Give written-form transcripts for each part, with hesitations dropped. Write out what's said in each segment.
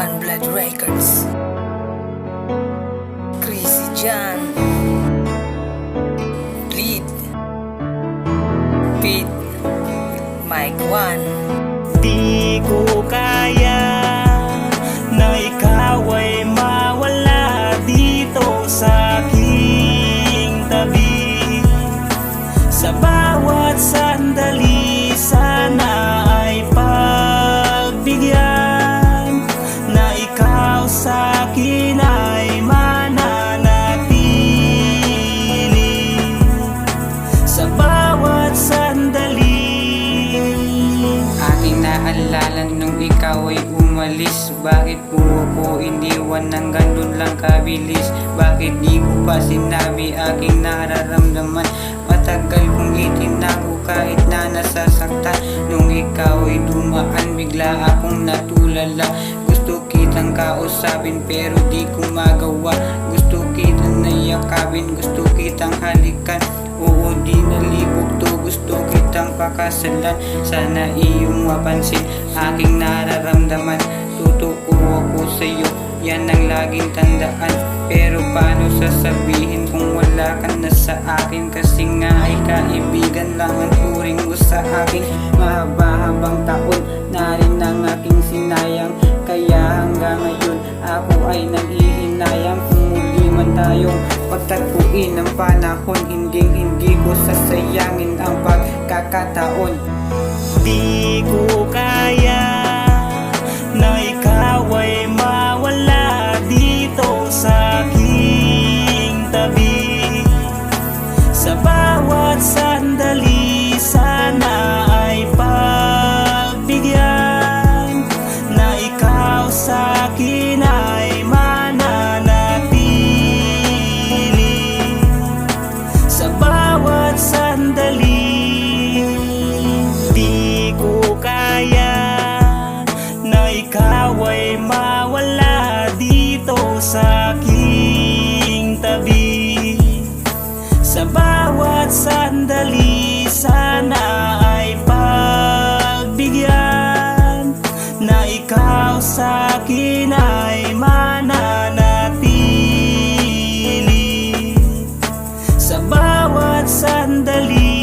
One Blood Records, Chrissy Jan, Lead, Beat, Mike One. Di ko kaya na ikaw ay mawala dito sa aking tabi. Sa bawat sandali sana ay pagbigyan na ikaw sa akin ay mananatili. Sa bawat sandali aking naalala nung ikaw ay umalis. Bakit po ako iniwan ng ganun lang kabilis? Bakit di ko pa sinabi aking nararamdaman? Matagal kong itinago kahit na nasasaktan. Nung ikaw ay dumaan bigla akong natulala. Gusto kitang kausapin pero di ko magawa. Gusto kitang nayakapin, gusto kitang halikan. Oo, di nalibog to, gusto kitang pakasalan. Sana iyong mapansin aking nararamdaman. Totoo ako sa'yo, yan ang laging tandaan. Pero paano sasabihin kung wala ka na sa akin? Kasi nga ay kaibigan lang ang turing mo sa akin. Mahaba-habang taon na rin ang aking sinayang. Kaya hanggang ngayon ako ay nanghihinayang. Kung muli man tayong pagtagpuin ng panahon, hindi ko sasayangin ang pagkakataon. Di ko kaya na ikaw ay mawala dito sa aking tabi. Sa bawat sandali sana ay pagbigyan na ikaw sa akin ay mananatili. Sa bawat sandali di ko kaya na ikaw ay mawala dito sa aking tabi. Sa bawat sandali sana ay pagbigyan na ikaw sa akin ay mananatili. Sa bawat sandali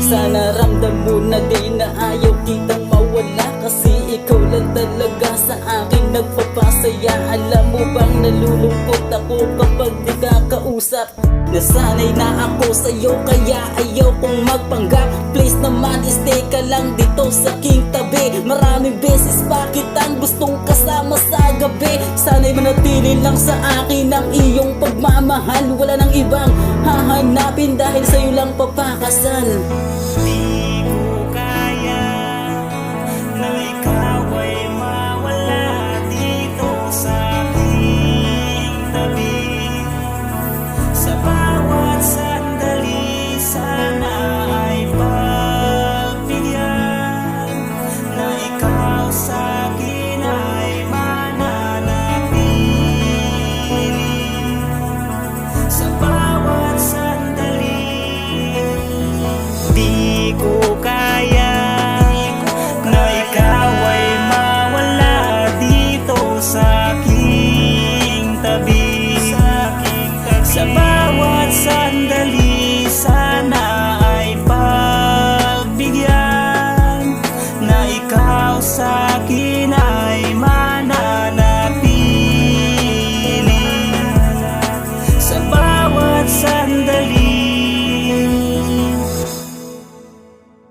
sana ramdam mo na di na ayaw kitang mawala. Kasi ikaw lang talaga sa akin nagpapasaya. Alam mo bang nalulungkot ako kapag di ka kausap? Nasanay na ako sa'yo kaya ayaw kong magpanggap. Please naman stay ka lang dito sa aking tabi. Maraming beses pa kitang gustong kasama sa gabi. Sana'y manatili lang sa akin ang iyong pagmamahal. Wala nang ibang hahanapin dahil sa'yo lang papakasan.